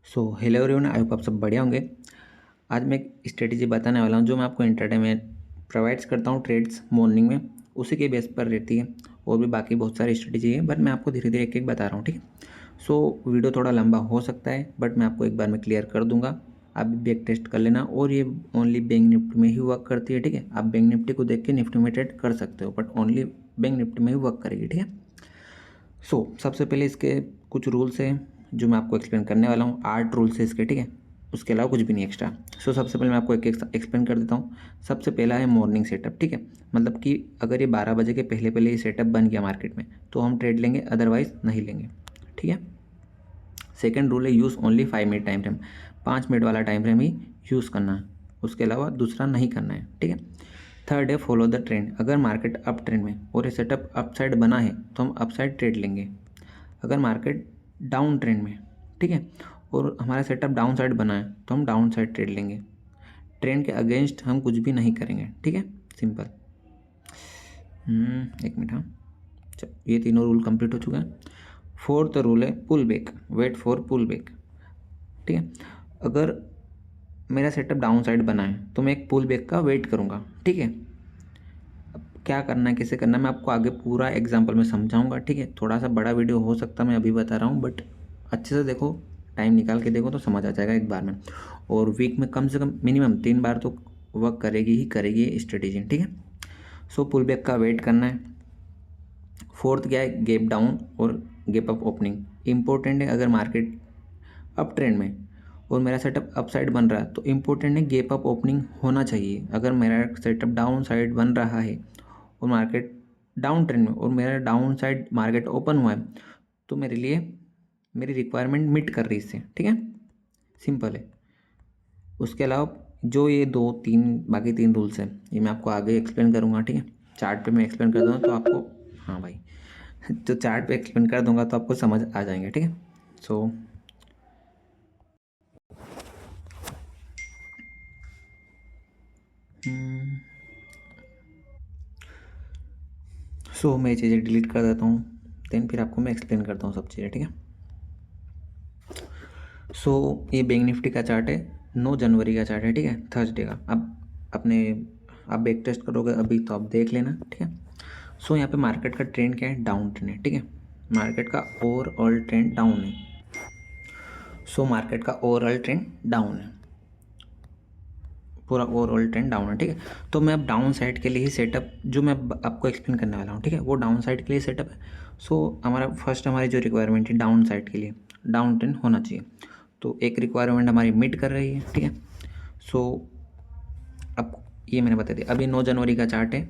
Hello everyone, I hope आप सब बढ़िया होंगे। आज मैं एक स्ट्रेटेजी बताने वाला हूँ जो मैं आपको इंट्राडे में प्रोवाइड्स करता हूँ ट्रेड्स मॉर्निंग में, उसी के बेस पर रहती है। और भी बाकी बहुत सारी स्ट्रेटेजी है, बट मैं आपको धीरे धीरे एक एक बता रहा हूँ, ठीक है। वीडियो थोड़ा लंबा हो सकता है, बट मैं आपको एक बार में क्लियर कर दूंगा। आप भी बैक टेस्ट कर लेना, और ये ओनली बैंक निफ्टी में ही वर्क करती है, ठीक है। आप बैंक निफ्टी को देख के निफ्टी में ट्रेड कर सकते हो, बट ओनली बैंक निफ्टी में ही वर्क करेगी, ठीक है। सबसे पहले इसके कुछ रूल्स हैं जो मैं आपको एक्सप्लेन करने वाला हूँ। 8 रूल्स है इसके, ठीक है। उसके अलावा कुछ भी नहीं एक्स्ट्रा। सबसे पहले मैं आपको एक एक एक्सप्लेन कर देता हूँ। सबसे पहला है मॉर्निंग सेटअप, ठीक है। मतलब कि अगर ये 12 बजे के पहले पहले ये सेटअप बन गया मार्केट में तो हम ट्रेड लेंगे, अदरवाइज नहीं लेंगे, ठीक है। सेकेंड रूल है use only 5 minute time frame. 5 minute वाला टाइम फ्रेम ही यूज़ करना है, उसके अलावा दूसरा नहीं करना है, ठीक है। थर्ड है फॉलो द ट्रेंड। अगर मार्केट अप ट्रेंड में और ये सेटअप अप साइड बना है तो हम अप साइड ट्रेड लेंगे। अगर मार्केट डाउन ट्रेंड में, ठीक है, और हमारा सेटअप डाउन साइड बना है तो हम डाउन साइड ट्रेड लेंगे। ट्रेंड के अगेंस्ट हम कुछ भी नहीं करेंगे, ठीक है। सिंपल। एक मिनट, हाँ। ये तीनों रूल कंप्लीट हो चुके हैं। फोर्थ रूल है pull back, wait for pull back, ठीक है। अगर मेरा सेटअप डाउन साइड बना है तो मैं एक पुल बैक का वेट करूँगा, ठीक है। अब क्या करना है, कैसे करना है, मैं आपको आगे पूरा एग्जांपल में समझाऊंगा, ठीक है। थोड़ा सा बड़ा वीडियो हो सकता है, मैं अभी बता रहा हूँ, बट अच्छे से देखो, टाइम निकाल के देखो तो समझ आ जाएगा एक बार में। और वीक में कम से कम मिनिमम 3 बार तो वर्क करेगी ही करेगी ये स्ट्रेटेजी, ठीक है। पुल बैक का वेट करना है। फोर्थ क्या है, गैप डाउन और गैप अप ओपनिंग इंपॉर्टेंट है। अगर मार्केट अप ट्रेंड में और मेरा सेटअप अप साइड बन रहा है तो इम्पोर्टेंट है गैप अप ओपनिंग होना चाहिए। अगर मेरा सेटअप डाउन साइड बन रहा है और मार्केट डाउन ट्रेंड में और मेरा डाउन साइड मार्केट ओपन हुआ है तो मेरे लिए मेरी रिक्वायरमेंट मीट कर रही है इससे, ठीक है। सिंपल है। उसके अलावा जो ये बाकी तीन रूल्स हैं ये मैं आपको आगे एक्सप्लेन करूँगा, ठीक है। चार्ट पे मैं एक्सप्लेन कर दूँगा तो आपको, हाँ भाई, तो चार्ट पे एक्सप्लेन कर दूंगा तो आपको समझ आ जाएंगे, ठीक है। सो मैं ये चीज़ें डिलीट कर देता हूँ, देन फिर आपको मैं एक्सप्लेन करता हूँ सब चीज़ें, ठीक है। ये बैंक निफ्टी का चार्ट है, 9 जनवरी का चार्ट है, ठीक है, थर्सडे का। आप बैक टेस्ट करोगे अभी तो आप देख लेना, ठीक है। यहाँ पे मार्केट का ट्रेंड क्या है, डाउन ट्रेंड है, ठीक है। मार्केट का ओवरऑल ट्रेंड डाउन है। मार्केट का ओवरऑल ट्रेंड डाउन है, पूरा ओवरऑल ट्रेंड डाउन है, ठीक है। तो मैं अब डाउन साइड के लिए ही सेटअप जो मैं आपको एक्सप्लेन करने वाला हूँ, ठीक है, वो डाउन साइड के लिए सेटअप है। हमारी जो रिक्वायरमेंट है डाउन साइड के लिए, डाउन ट्रेंड होना चाहिए। तो एक रिक्वायरमेंट हमारी मीट कर रही है, ठीक है। अब ये मैंने बता दिया। अभी 9 जनवरी का चार्ट है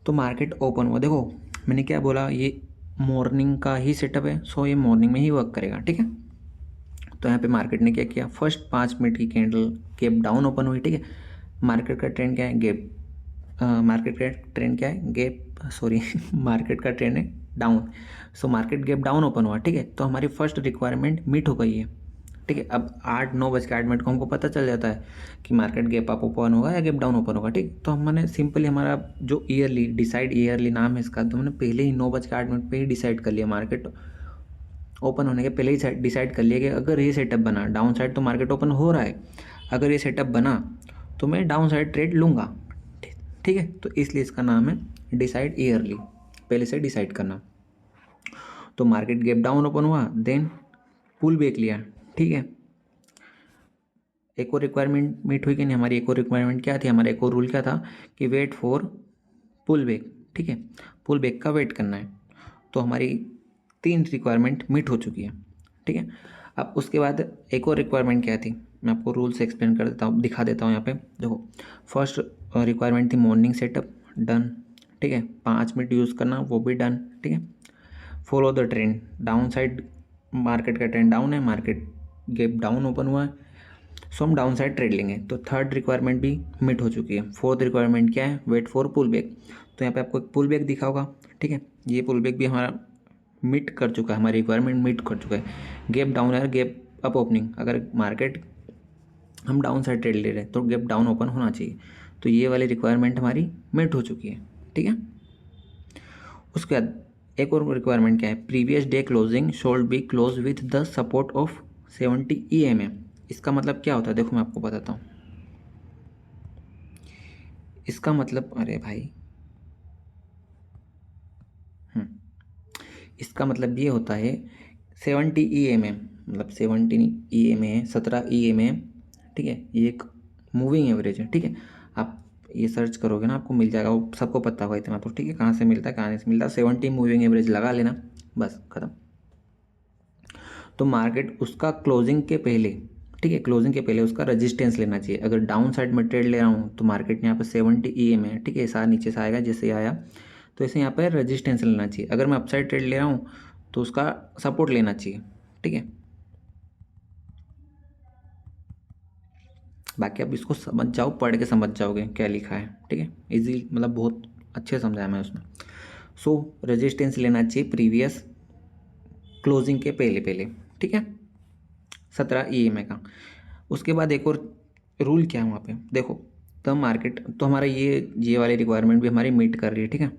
तो मार्केट ओपन हुआ, देखो मैंने क्या बोला, ये मॉर्निंग का ही सेटअप है। ये मॉर्निंग में ही वर्क करेगा, ठीक है। तो यहाँ पे मार्केट ने क्या किया, फर्स्ट 5 मिनट की कैंडल गैप डाउन ओपन हुई, ठीक है। मार्केट का ट्रेंड क्या है, मार्केट का ट्रेंड क्या है, मार्केट का ट्रेंड है down. Market gap down open हुआ, ठीक है। तो हमारी फर्स्ट रिक्वायरमेंट मीट हो गई है, ठीक है। अब 9:08 को हमको पता चल जाता है कि मार्केट गैप अप ओपन होगा या गैप डाउन ओपन होगा, ठीक। तो हमने सिंपली हमारा जो ईयरली नाम है इसका, तो हमने पहले ही 9:08 पे ही डिसाइड कर लिया, मार्केट ओपन होने के पहले ही डिसाइड कर लिया कि अगर ये सेटअप बना डाउन साइड तो मार्केट ओपन हो रहा है, अगर ये सेटअप बना तो मैं डाउन साइड ट्रेड लूँगा, ठीक है। तो इसलिए इसका नाम है डिसाइड ईयरली, पहले से डिसाइड करना। तो मार्केट गैप डाउन ओपन हुआ, देन पुल बैक लिया, ठीक है। एक और रिक्वायरमेंट मीट हुई कि नहीं, हमारी एक और रिक्वायरमेंट क्या थी, हमारा एक और रूल क्या था कि वेट फॉर पुल बैक, ठीक है। पुल बैक का वेट करना है। तो हमारी 3 रिक्वायरमेंट मीट हो चुकी है, ठीक है। अब उसके बाद एक और रिक्वायरमेंट क्या थी, मैं आपको रूल से एक्सप्लेन कर देता हूँ, दिखा देता हूँ यहाँ पे। देखो फर्स्ट रिक्वायरमेंट थी मॉर्निंग सेटअप, डन, ठीक है। 5 मिनट यूज़ करना, वो भी डन, ठीक है। Follow the trend, down side market का ट्रेंड डाउन है, मार्केट गैप डाउन ओपन हुआ है, हम डाउन साइड ट्रेड लेंगे। तो थर्ड रिक्वायरमेंट भी मीट हो चुकी है। फोर्थ रिक्वायरमेंट क्या है, वेट फॉर पुल बैक। तो यहाँ पे आपको एक पुल बैक दिखा होगा, ठीक है। ये पुल बैक भी हमारा मीट कर चुका है, हमारी रिक्वायरमेंट मीट कर चुका है। गैप डाउन है, गैप अप ओपनिंग, अगर मार्केट हम डाउन साइड ट्रेड ले रहे हैं तो गैप डाउन ओपन होना चाहिए। तो ये वाली रिक्वायरमेंट हमारी मीट हो चुकी है, ठीक है। उसके बाद एक और रिक्वायरमेंट क्या है, previous day closing should be close with the support of 70 EMA, इसका मतलब क्या होता है देखो मैं आपको बताता हूँ। इसका मतलब अरे भाई इसका मतलब ये होता है 70 EMA, मतलब 17 EMA है, 17 EMA है, ठीक है। ये एक मूविंग एवरेज है, ठीक है। आप ये सर्च करोगे ना आपको मिल जाएगा, वो सबको पता होगा इतना तो, ठीक है। कहाँ से मिलता है कहाँ नहीं से मिलता, 70 मूविंग एवरेज लगा लेना, बस खत्म। तो मार्केट उसका क्लोजिंग के पहले, ठीक है, क्लोजिंग के पहले उसका रेजिस्टेंस लेना चाहिए। अगर डाउन साइड में ट्रेड ले रहा हूँ तो मार्केट यहाँ पे 70 EMA है, ठीक है। ऐसा नीचे से आएगा जैसे आया, तो ऐसे यहाँ पर रेजिस्टेंस लेना चाहिए। अगर मैं अपसाइड ट्रेड ले रहा हूँ तो उसका सपोर्ट लेना चाहिए, ठीक है। बाकी आप इसको समझ जाओ, पढ़ के समझ जाओगे क्या लिखा है, ठीक है। इजी, मतलब बहुत अच्छे समझाया मैं उसमें। सो रेजिस्टेंस लेना चाहिए प्रीवियस क्लोजिंग के पहले पहले, ठीक है, 17 EMA का। उसके बाद एक और रूल क्या है वहाँ पे देखो, तब मार्केट तो हमारा ये वाली रिक्वायरमेंट भी हमारी मीट कर रही है, ठीक है,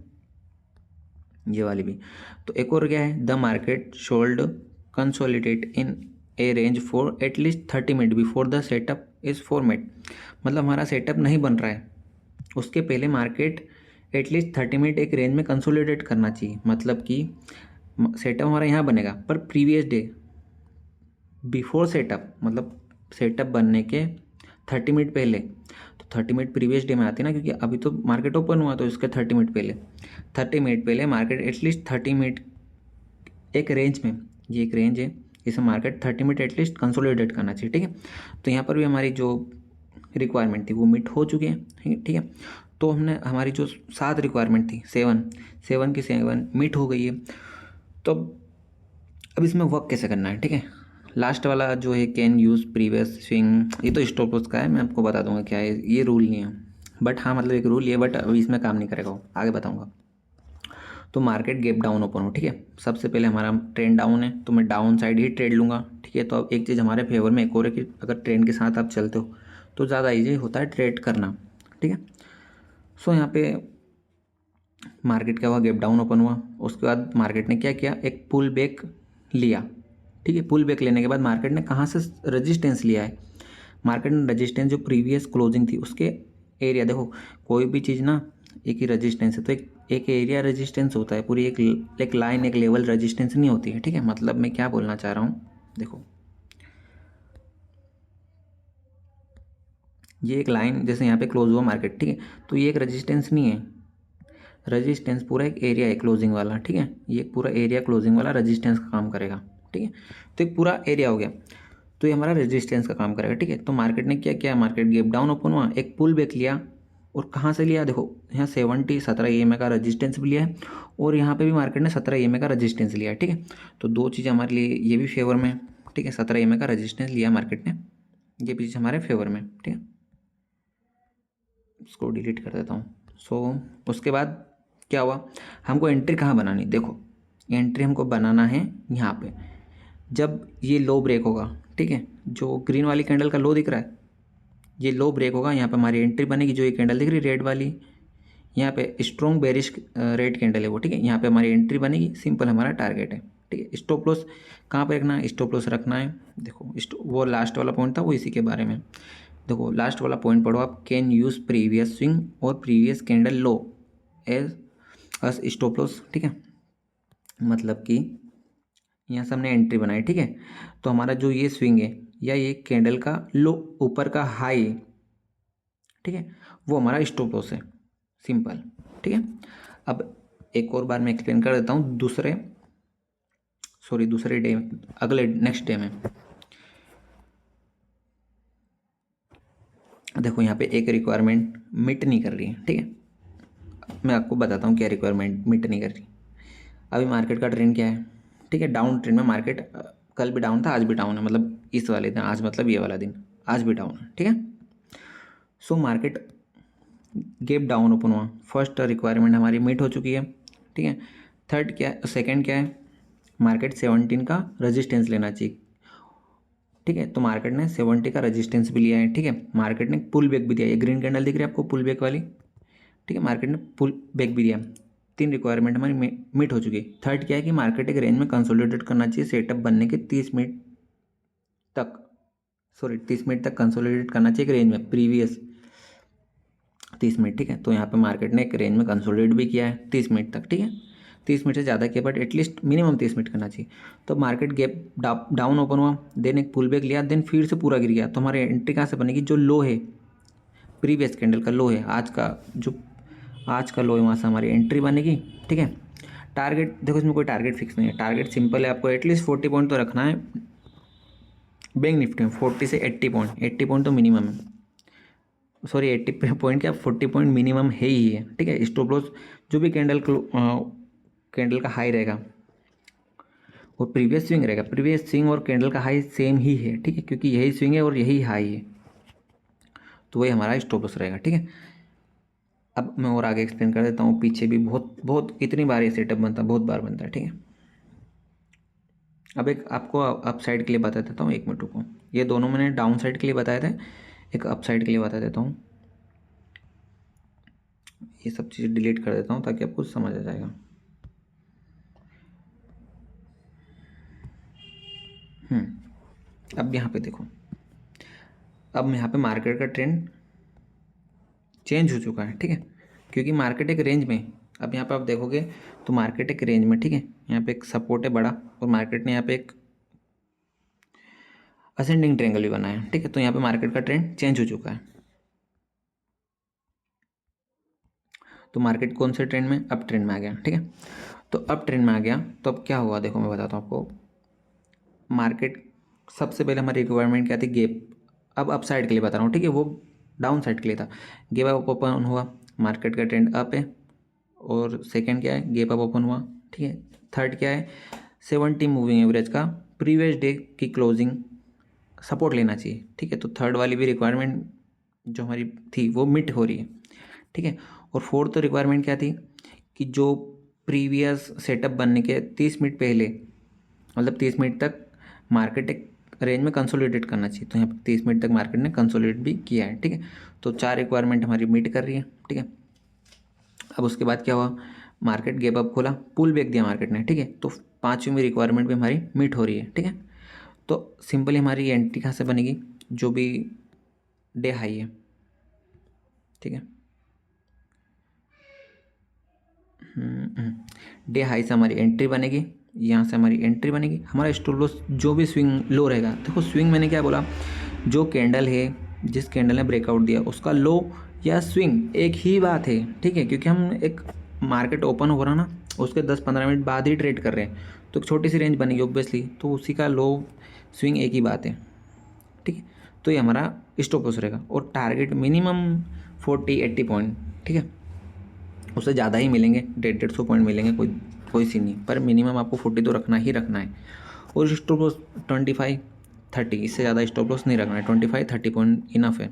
ये वाली भी। तो एक और क्या है, the market should consolidate in a range for at least 30 minute before the setup is format. मतलब हमारा सेटअप नहीं बन रहा है, उसके पहले मार्केट एटलीस्ट 30 मिनट एक रेंज में कंसोलिडेट करना चाहिए। मतलब कि सेटअप हमारा यहाँ बनेगा पर प्रीवियस डे बिफोर सेटअप, मतलब सेटअप बनने के 30 मिनट पहले। तो 30 मिनट प्रीवियस डे में आती है ना, क्योंकि अभी तो मार्केट ओपन हुआ, तो इसके 30 मिनट पहले, 30 मिनट पहले मार्केट एटलीस्ट 30 मिनट एक रेंज में, ये एक रेंज है, इसमें मार्केट 30 मिनट एटलीस्ट कंसोलिडेट करना चाहिए, ठीक है। तो यहाँ पर भी हमारी जो रिक्वायरमेंट थी वो मीट हो चुकी है, ठीक है। तो हमने हमारी जो 7 रिक्वायरमेंट थी, 7 की 7 मीट हो गई है। तो अब इसमें वर्क कैसे करना है, ठीक है। लास्ट वाला जो है कैन यूज़ प्रीवियस स्विंग, ये तो स्टॉप लॉस का है, मैं आपको बता दूंगा क्या है, ये रूल नहीं है, बट हाँ मतलब एक रूल ये, बट अभी इसमें काम नहीं करेगा, वो आगे बताऊंगा। तो मार्केट गैप डाउन ओपन हो, ठीक है। सबसे पहले हमारा ट्रेंड डाउन है तो मैं डाउन साइड ही ट्रेड लूँगा, ठीक है। तो अब एक चीज़ हमारे फेवर में एक और है कि अगर ट्रेंड के साथ आप चलते हो तो ज़्यादा ईजी होता है ट्रेड करना, ठीक है। सो यहाँ पे मार्केट क्या हुआ, गैप डाउन ओपन हुआ, उसके बाद मार्केट ने क्या किया, एक पुल बैक लिया, ठीक है। पुल बैक लेने के बाद मार्केट ने कहाँ से रेजिस्टेंस लिया है, मार्केट ने रेजिस्टेंस जो प्रीवियस क्लोजिंग थी उसके एरिया, देखो कोई भी चीज़ ना एक ही रेजिस्टेंस है तो एक एरिया रेजिस्टेंस होता है, पूरी एक लाइन एक लेवल रेजिस्टेंस नहीं होती है, ठीक है। मतलब मैं क्या बोलना चाह रहा हूँ देखो, ये एक लाइन जैसे यहाँ पे क्लोज हुआ मार्केट, ठीक है, तो ये एक रेजिस्टेंस नहीं है, रेजिस्टेंस पूरा एक एरिया है क्लोजिंग वाला, ठीक है। ये पूरा एरिया क्लोजिंग वाला रेजिस्टेंस का काम करेगा, ठीक है। तो एक पूरा एरिया हो गया, तो ये हमारा रेजिस्टेंस का काम करेगा, ठीक है। तो मार्केट ने क्या किया, मार्केट गैप डाउन ओपन हुआ, एक पुल बैक लिया, और कहाँ से लिया देखो, यहाँ 17 EMA का रेजिस्टेंस भी लिया है, और यहाँ पे भी मार्केट ने 17 EMA का रेजिस्टेंस लिया है, ठीक है। तो दो चीज़ें हमारे लिए ये भी फेवर में, ठीक है, 17 EMA का रेजिस्टेंस लिया मार्केट ने, ये भी चीज़ हमारे फेवर में, ठीक है। इसको डिलीट कर देता हूँ। सो उसके बाद क्या हुआ, हमको एंट्री कहाँ बनानी, देखो एंट्री हमको बनाना है यहाँ पे, जब ये लो ब्रेक होगा, ठीक है, जो ग्रीन वाली कैंडल का लो दिख रहा है, ये लो ब्रेक होगा, यहाँ पे हमारी एंट्री बनेगी। जो ये कैंडल दिख रही है रेड वाली, यहाँ पे स्ट्रॉन्ग बेरिश रेड कैंडल है वो, ठीक है, यहाँ पे हमारी एंट्री बनेगी, सिंपल हमारा टारगेट है, ठीक है। स्टॉप लॉस कहाँ पे रखना है, स्टॉप लॉस रखना है, देखो वो लास्ट वाला पॉइंट था वो इसी के बारे में, देखो लास्ट वाला पॉइंट पढ़ो आप, कैन यूज़ प्रीवियस स्विंग और प्रीवियस कैंडल लो एज अस स्टॉप लॉस, ठीक है। मतलब कि यहाँ से हमने एंट्री बनाई, ठीक है, तो हमारा जो ये स्विंग है या ये कैंडल का लो ऊपर का हाई, ठीक है, वो हमारा स्टॉप लॉस है, सिंपल, ठीक है। अब एक और बार मैं एक्सप्लेन कर देता हूँ, दूसरे डे, अगले नेक्स्ट डे में देखो यहाँ पे एक रिक्वायरमेंट मीट नहीं कर रही है, ठीक है। मैं आपको बताता हूँ क्या रिक्वायरमेंट मीट नहीं कर रही। अभी मार्केट का ट्रेंड क्या है, ठीक है, डाउन ट्रेंड में मार्केट, कल भी डाउन था आज भी डाउन है, मतलब इस वाले दिन, आज मतलब ये वाला दिन आज भी डाउन है, ठीक है। So market gap down open हुआ, फर्स्ट रिक्वायरमेंट हमारी मीट हो चुकी है, ठीक है। थर्ड क्या है, सेकेंड क्या है, मार्केट 17 का रेजिस्टेंस लेना चाहिए, ठीक है। तो मार्केट ने 70 का रेजिस्टेंस भी लिया है, ठीक है। मार्केट ने पुल बैक भी दिया, ये ग्रीन कैंडल दिख रही है आपको पुल बैक वाली, ठीक है, मार्केट ने पुल बैक भी दिया। 3 रिक्वायरमेंट हमारी मीट हो चुकी है। थर्ड क्या है कि मार्केट एक रेंज में कंसोलिडेट करना चाहिए सेटअप बनने के 30 मिनट तक, सॉरी 30 मिनट तक कंसोलिडेट करना चाहिए एक रेंज में, प्रीवियस 30 मिनट, ठीक है। तो यहाँ पे मार्केट ने एक रेंज में कंसोलिडेट भी किया है 30 मिनट तक, ठीक है। 30 मिनट से ज़्यादा किया बट एटलीस्ट मिनिमम 30 मिनट करना चाहिए। तो मार्केट गैप डाउन ओपन हुआ, देन एक पुल बैक लिया, देन फिर से पूरा गिर गया। तो हमारी एंट्री कहाँ से बनेगी, जो लो है प्रीवियस कैंडल का लो है, आज का लो है, वहाँ से हमारी एंट्री बनेगी, ठीक है। टारगेट देखो, इसमें कोई टारगेट फिक्स नहीं है, टारगेट सिंपल है, आपको एटलीस्ट 40 पॉइंट तो रखना है बैंक निफ्टी में, 40 से 80 पॉइंट, 80 पॉइंट तो मिनिमम है, सॉरी 80 पॉइंट क्या 40 पॉइंट मिनिमम है ही है, ठीक है। स्टॉप लॉस जो भी कैंडल का हाई रहेगा और प्रीवियस स्विंग रहेगा, प्रीवियस स्विंग और कैंडल का हाई सेम ही है, ठीक है, क्योंकि यही स्विंग है और यही हाई है, तो वही हमारा स्टॉप लॉस रहेगा, ठीक है। अब मैं और आगे एक्सप्लेन कर देता हूँ, पीछे भी बहुत बहुत कितनी बार ये सेटअप बनता है, बहुत बार बनता है, ठीक है। अब एक आपको अप साइड के लिए बता देता हूँ, 1 मिनट रुको, ये दोनों मैंने डाउन साइड के लिए बताए थे, एक अप साइड के लिए बता देता हूँ। ये सब चीज़ें डिलीट कर देता हूँ ताकि आपको समझ आ जाएगा। अब यहाँ पे देखो, अब यहाँ पे मार्केट का ट्रेंड चेंज हो चुका है, ठीक है, क्योंकि मार्केट एक रेंज में, अब यहाँ पे आप देखोगे तो मार्केट एक रेंज में, ठीक है, यहाँ पे एक सपोर्ट है बड़ा और मार्केट ने यहाँ पे एक असेंडिंग ट्रायंगल भी बनाया है, ठीक है। तो यहाँ पे मार्केट का ट्रेंड चेंज हो चुका है, तो मार्केट कौन से ट्रेंड में, अप ट्रेंड में आ गया, ठीक है। तो अप ट्रेंड में आ गया तो अब क्या हुआ, देखो मैं बताता हूँ आपको। मार्केट सबसे पहले हमारी रिक्वायरमेंट क्या थी, गैप, अब अप साइड के लिए बता रहा हूँ, ठीक है, वो डाउन साइड के लिए था। गैप अप ओपन हुआ, मार्केट का ट्रेंड अप है, और सेकंड क्या है, गैप अप ओपन हुआ, ठीक है। थर्ड क्या है, 70 मूविंग एवरेज का प्रीवियस डे की क्लोजिंग सपोर्ट लेना चाहिए, ठीक है। तो थर्ड वाली भी रिक्वायरमेंट जो हमारी थी वो मिट हो रही है, ठीक है। और फोर्थ रिक्वायरमेंट क्या थी कि जो प्रीवियस सेटअप बनने के 30 मिनट पहले, मतलब 30 मिनट तक मार्केट एक रेंज में कंसोलिडेट करना चाहिए, तो यहाँ पर 30 मिनट तक मार्केट ने कंसोलिडेट भी किया है, ठीक है। तो 4 रिक्वायरमेंट हमारी मीट कर रही है, ठीक है। अब उसके बाद क्या हुआ, मार्केट गैप अप खोला, पुल बैक दिया मार्केट ने, ठीक है। तो 5वीं रिक्वायरमेंट भी हमारी मीट हो रही है, ठीक है। तो सिंपली हमारी एंट्री कहाँ से बनेगी, जो भी डे हाई है, ठीक है, डे हाई से हमारी एंट्री बनेगी, यहाँ से हमारी एंट्री बनेगी, हमारा स्टॉप लॉस जो भी स्विंग लो रहेगा, देखो स्विंग मैंने क्या बोला, जो कैंडल है, जिस कैंडल ने ब्रेकआउट दिया उसका लो या स्विंग एक ही बात है, ठीक है, क्योंकि हम एक मार्केट ओपन हो रहा ना, उसके 10-15 मिनट बाद ही ट्रेड कर रहे हैं, तो एक छोटी सी रेंज बनेगी ऑब्वियसली, तो उसी का लो स्विंग एक ही बात है, ठीक है। तो ये हमारा स्टॉप लॉस रहेगा, और टारगेट मिनिमम 40-80 पॉइंट, ठीक है, उससे ज़्यादा ही मिलेंगे, 150-150 पॉइंट मिलेंगे, कोई सी नहीं, पर मिनिमम आपको 40 तो रखना ही रखना है। और स्टॉप लॉस 25-30, इससे ज़्यादा स्टॉप लॉस नहीं रखना है, 25-30 पॉइंट इनफ है,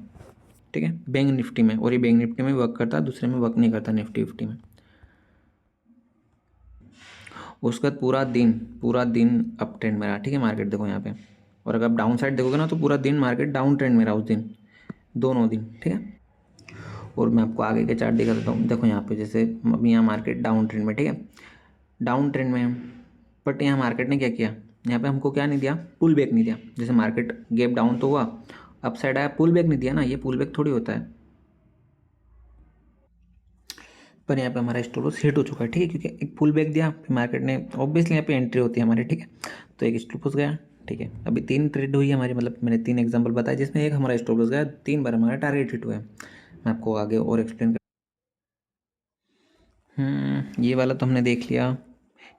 ठीक है, बैंक निफ्टी में। और ये बैंक निफ्टी में वर्क करता है, दूसरे में वर्क नहीं करता, निफ्टी फिफ्टी में। उसके बाद पूरा दिन अप ट्रेंड में रहा, ठीक है, मार्केट देखो यहाँ पे। और अगर आप डाउन साइड देखोगे ना तो पूरा दिन मार्केट डाउन ट्रेंड में रहा उस दिन, दोनों दिन, ठीक है। और मैं आपको आगे के चार्ट दिखा देता हूँ, देखो यहाँ पे जैसे अभी यहाँ मार्केट डाउन ट्रेंड में, ठीक है, डाउन ट्रेंड में है, बट यहाँ मार्केट ने क्या किया, यहाँ पे हमको क्या नहीं दिया, पुल बैक नहीं दिया। जैसे मार्केट गैप डाउन तो हुआ, अप साइड आया, पुल बैक नहीं दिया ना, ये पुल बैक थोड़ी होता है, पर यहाँ पे हमारा स्टॉप लॉस हिट हो चुका है, ठीक है, क्योंकि एक पुल बैक दिया, फिर मार्केट ने ऑब्वियसली यहाँ पे एंट्री होती है हमारी, ठीक है, तो एक स्टॉप लॉस गया, ठीक है। अभी 3 ट्रेड हुई है हमारी, मतलब मैंने 3 एग्जांपल बताया जिसमें एक हमारा स्टॉप लॉस गया, 3 बार हमारा टारगेट हिट हुआ है। मैं आपको आगे और एक्सप्लेन कर, ये वाला तो हमने देख लिया,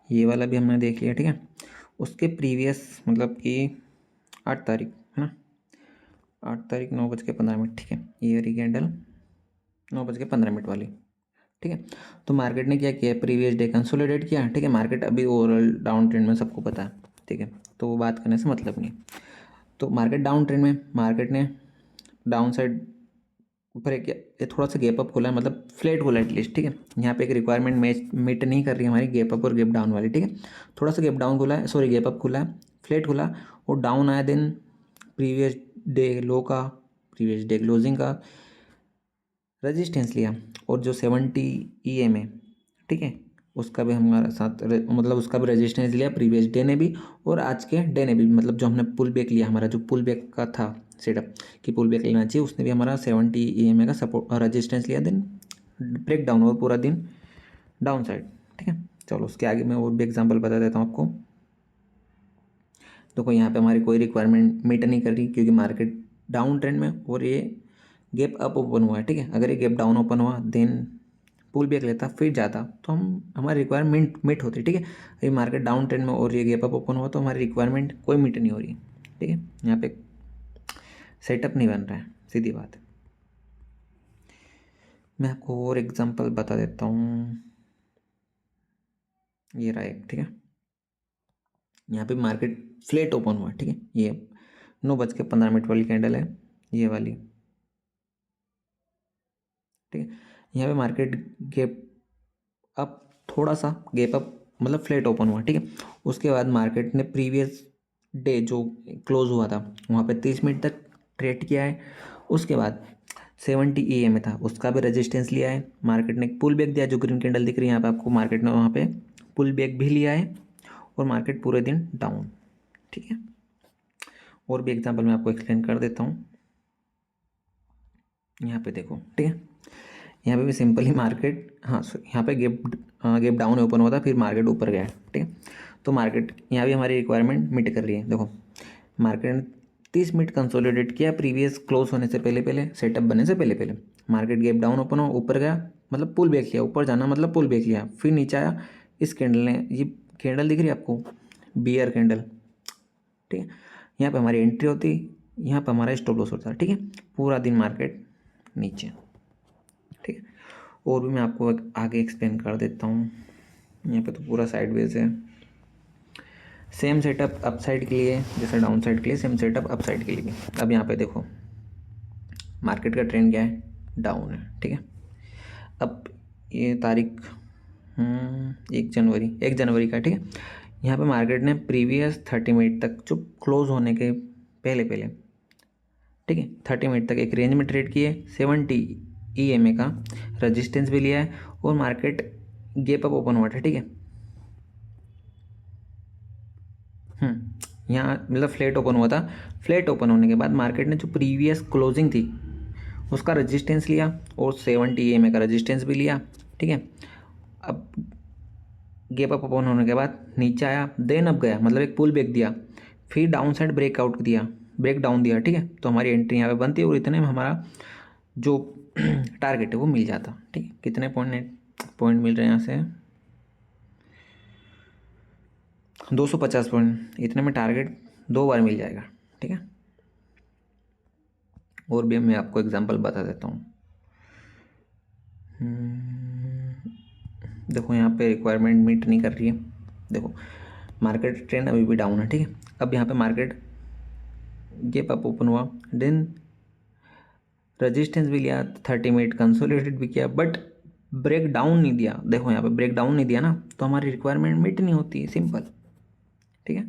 ये वाला भी हमने देख लिया, ठीक है। उसके प्रीवियस मतलब कि 8 तारीख है ना, 8 तारीख 9:15, ठीक है, ये वाली कैंडल 9:15 वाली, ठीक है। तो मार्केट ने क्या किया, प्रीवियस डे कंसोलिडेट किया, ठीक है। मार्केट अभी ओवरऑल डाउन ट्रेंड में, सबको पता है, ठीक है, तो वो बात करने से मतलब नहीं। तो मार्केट डाउन ट्रेंड में, मार्केट ने डाउन साइड ऊपर एक ये थोड़ा सा गैप अप खोला है, मतलब फ्लैट खोला एटलीस्ट, ठीक है। यहाँ पे एक रिक्वायरमेंट मैच मीट नहीं कर रही है हमारी, गैप अप और गैप डाउन वाली, ठीक है। थोड़ा सा गैप डाउन खोला है, सॉरी गैप अप खोला है, फ्लैट खोला और डाउन आया, देन प्रीवियस डे लो का, प्रीवियस डे क्लोजिंग का रेजिस्टेंस लिया, और जो 70 EM है, ठीक है, उसका भी हमारे साथ मतलब उसका भी रेजिस्टेंस लिया प्रीवियस डे ने भी और आज के डे ने भी, मतलब जो हमने पुल बैक लिया, हमारा जो पुल बैक का था सेटअप कि पुल बैक लेना चाहिए, उसने भी हमारा 70 EMA का सपोर्ट रेजिस्टेंस लिया, देन ब्रेक डाउन और पूरा दिन डाउन साइड। ठीक है, चलो उसके आगे मैं और भी एग्जांपल बता देता हूँ आपको। देखो यहाँ पे हमारी कोई रिक्वायरमेंट मीट नहीं कर रही क्योंकि मार्केट डाउन ट्रेंड में और ये गैप अप ओपन हुआ है। ठीक है, अगर ये गैप डाउन ओपन हुआ देन पुल बैक लेता फिर जाता तो हमारी रिक्वायरमेंट मीट होती। ठीक है, अभी मार्केट डाउन ट्रेंड में और ये गैप अप ओपन हुआ तो हमारी रिक्वायरमेंट कोई मीट नहीं हो रही। ठीक है, यहाँ पे सेटअप नहीं बन रहा है, सीधी बात है। मैं आपको और एग्जांपल बता देता हूँ, ये रहा एक। ठीक है, यहाँ पे मार्केट फ्लैट ओपन हुआ। ठीक है, ये 9:15 वाली कैंडल है, ये वाली। ठीक है, यहाँ पे मार्केट गैप अप, थोड़ा सा गैप अप मतलब फ्लैट ओपन हुआ। ठीक है, उसके बाद मार्केट ने प्रीवियस डे जो क्लोज हुआ था वहाँ पे 30 मिनट तक ट्रेड किया है। उसके बाद 70 EMA था, उसका भी रेजिस्टेंस लिया है। मार्केट ने पुल बैक दिया, जो ग्रीन कैंडल दिख रही है यहाँ पे आपको, मार्केट ने वहाँ पे पुल बैक भी लिया है और मार्केट पूरे दिन डाउन। ठीक है, और भी एग्जांपल मैं आपको एक्सप्लेन कर देता हूँ। यहाँ पे देखो, ठीक है, यहाँ पे भी सिंपली मार्केट, हाँ यहाँ पे गैप डाउन ओपन हुआ था, फिर मार्केट ऊपर गया। ठीक है, तो मार्केट यहाँ भी हमारी रिक्वायरमेंट मीट कर रही है। देखो मार्केट ने 30 मिनट कंसोलिडेट किया प्रीवियस क्लोज होने से पहले पहले, सेटअप बनने से पहले पहले। मार्केट गैप डाउन ओपन हो, ऊपर गया मतलब पुल बैक लिया, ऊपर जाना मतलब पुल बैक लिया, फिर नीचे आया। इस कैंडल ने, ये कैंडल दिख रही है आपको, बियर कैंडल। ठीक है, यहाँ पे हमारी एंट्री होती, यहाँ पे हमारा स्टॉप लॉस होता है। ठीक है, पूरा दिन मार्केट नीचे। ठीक है, और भी मैं आपको आगे एक्सप्लेन कर देता हूँ। यहाँ पे तो पूरा साइडवेज है। सेम सेटअप अप साइड के लिए जैसे डाउन साइड के लिए, सेम सेटअप अप साइड के लिए भी। अब यहाँ पे देखो मार्केट का ट्रेंड क्या है, डाउन है। ठीक है, अब ये तारीख 1 जनवरी का। ठीक है, यहाँ पे मार्केट ने प्रीवियस 30 मिनट तक जो क्लोज होने के पहले पहले, ठीक है, 30 मिनट तक एक रेंज में ट्रेड किए, 70 EMA का रेजिस्टेंस भी लिया है और मार्केट गैप अप ओपन हुआ था। ठीक है, यहाँ मतलब फ्लैट ओपन हुआ था। फ्लैट ओपन होने के बाद मार्केट ने जो प्रीवियस क्लोजिंग थी उसका रेजिस्टेंस लिया और 70 EMA का रेजिस्टेंस भी लिया। ठीक है, अब गैप अप ओपन होने के बाद नीचे आया, देन अब गया मतलब एक पुल बैक दिया, फिर डाउन साइड ब्रेकआउट दिया, ब्रेक डाउन दिया। ठीक है, तो हमारी एंट्री यहाँ पे बनती है और इतने में हमारा जो टारगेट है वो मिल जाता। ठीक है, कितने पॉइंट मिल रहे हैं यहाँ से, 250 पॉइंट, इतने में टारगेट 2 बार मिल जाएगा। ठीक है, और भी मैं आपको एग्जांपल बता देता हूँ। देखो यहाँ पे रिक्वायरमेंट मीट नहीं कर रही है। देखो मार्केट ट्रेंड अभी भी डाउन है। ठीक है, अब यहाँ पे मार्केट गैप अप ओपन हुआ, देन रेजिस्टेंस भी लिया, 30 मिनट कंसोलिडेट भी किया, बट ब्रेक डाउन नहीं दिया। देखो यहाँ पे ब्रेक डाउन नहीं दिया ना, तो हमारी रिक्वायरमेंट मीट नहीं होती है, सिंपल। ठीक है,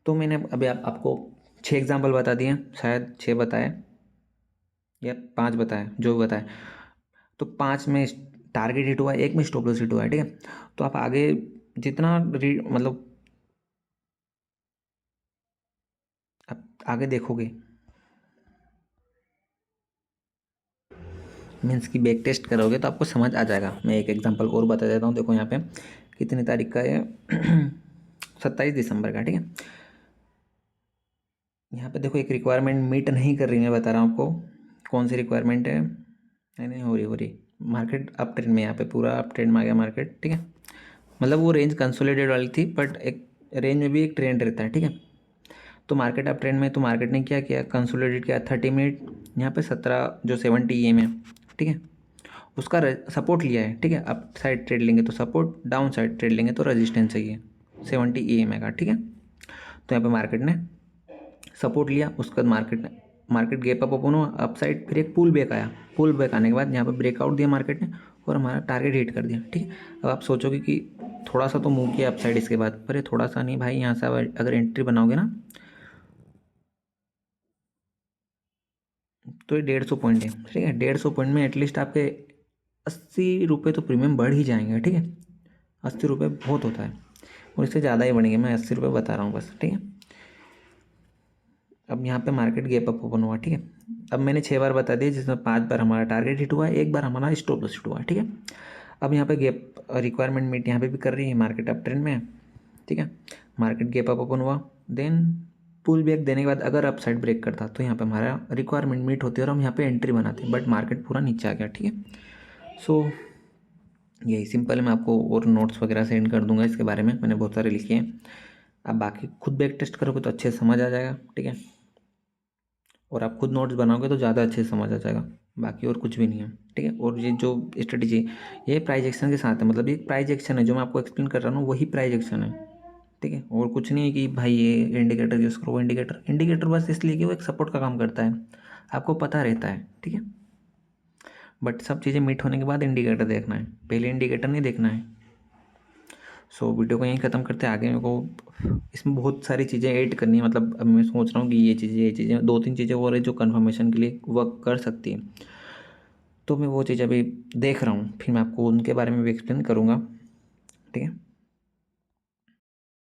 तो मैंने अभी आपको 6 एग्जाम्पल बता दिए, शायद 6 बताए या 5 बताए, जो भी बताए। तो 5 में टारगेट हिट हुआ, एक में स्टॉप लॉस हिट हुआ है। ठीक है, तो आप आगे जितना मतलब आप आगे देखोगे, मीन्स की बैक टेस्ट करोगे तो आपको समझ आ जाएगा। मैं एक एग्जांपल और बता देता हूँ। देखो यहाँ पे कितनी तारीख का है 27 दिसंबर का। ठीक है, यहाँ पे देखो एक रिक्वायरमेंट मीट नहीं कर रही, मैं बता रहा हूँ आपको कौन सी रिक्वायरमेंट है। नहीं हो रही मार्केट अप ट्रेंड में, यहाँ पे पूरा अप ट्रेंड में आ गया मार्केट। ठीक है, मतलब वो रेंज कंसोलिडेट वाली थी, बट एक रेंज में भी एक ट्रेंड रहता है। ठीक है, तो मार्केट अप ट्रेंड में, तो मार्केट ने क्या किया, कंसोलिडेट किया 30 मिनट, यहाँ पे 17 जो 70 EMA। ठीक है, उसका सपोर्ट लिया है। ठीक है, अप साइड ट्रेड लेंगे तो सपोर्ट, डाउन साइड ट्रेड लेंगे तो रेजिस्टेंस चाहिए 70 EMA का। ठीक है, तो यहाँ पे मार्केट ने सपोर्ट लिया, उसके बाद मार्केट गैप अप ओपन हुआ अप साइड, फिर एक पुल बैक आया। पुल बैक आने के बाद यहाँ पे ब्रेकआउट दिया मार्केट ने और हमारा टारगेट हिट कर दिया। ठीक है, अब आप सोचोगे कि थोड़ा सा तो मूव किया अप साइड इसके बाद, पर ये थोड़ा सा नहीं भाई, यहाँ से अगर एंट्री बनाओगे ना तो ये 150 पॉइंट है। ठीक है, 150 पॉइंट में एटलीस्ट आपके 80 रुपये तो प्रीमियम बढ़ ही जाएंगे। ठीक है, ₹80 बहुत होता है, और इससे ज़्यादा ही बढ़ेंगे, मैं ₹80 बता रहा हूँ बस, ठीक है। अब यहाँ पे मार्केट गैप अप ओपन हुआ, ठीक है। अब मैंने 6 बार बता दिया, जिसमें 5 बार हमारा टारगेट हिट हुआ है, 1 बार हमारा स्टॉप लॉस हिट हुआ है, ठीक है। अब यहाँ पे गैप रिक्वायरमेंट मीट यहाँ पे भी कर रही है, मार्केट अप ट्रेंड में है, ठीक है। मार्केट गैप अप ओपन हुआ, देन पुल बैक देने के बाद अगर अप साइड ब्रेक करता तो यहाँ पे हमारा रिक्वायरमेंट मीट होती है और हम यहाँ पे एंट्री बनाते हैं, बट मार्केट पूरा नीचे आ गया, ठीक है। सो यही सिंपल है, मैं आपको और नोट्स वगैरह सेंड कर दूंगा इसके बारे में, मैंने बहुत सारे लिखे हैं। आप बाकी खुद बैक टेस्ट करोगे तो अच्छे से समझ आ जाएगा, ठीक है। और आप खुद नोट्स बनाओगे तो ज़्यादा अच्छे से समझ आ जाएगा, बाकी और कुछ भी नहीं है, ठीक है। और ये जो स्ट्रेटेजी ये प्राइस एक्शन के साथ है, मतलब ये प्राइस एक्शन है जो मैं आपको एक्सप्लेन कर रहा हूँ, वही प्राइस एक्शन है, ठीक है। और कुछ नहीं है कि भाई ये इंडिकेटर यूज़ करो, वो इंडिकेटर बस इसलिए कि वो एक सपोर्ट का काम करता है, आपको पता रहता है, ठीक है। बट सब चीज़ें मीट होने के बाद इंडिकेटर देखना है, पहले इंडिकेटर नहीं देखना है। सो वीडियो को यहीं ख़त्म करते हैं, आगे मेरे को इसमें बहुत सारी चीज़ें ऐड करनी है, मतलब अब मैं सोच रहा हूँ कि ये चीज़ें 2-3 चीज़ें और है जो कन्फर्मेशन के लिए वर्क कर सकती है, तो मैं वो चीज़ अभी देख रहा हूँ, फिर मैं आपको उनके बारे में भी एक्सप्लेन करूँगा, ठीक है।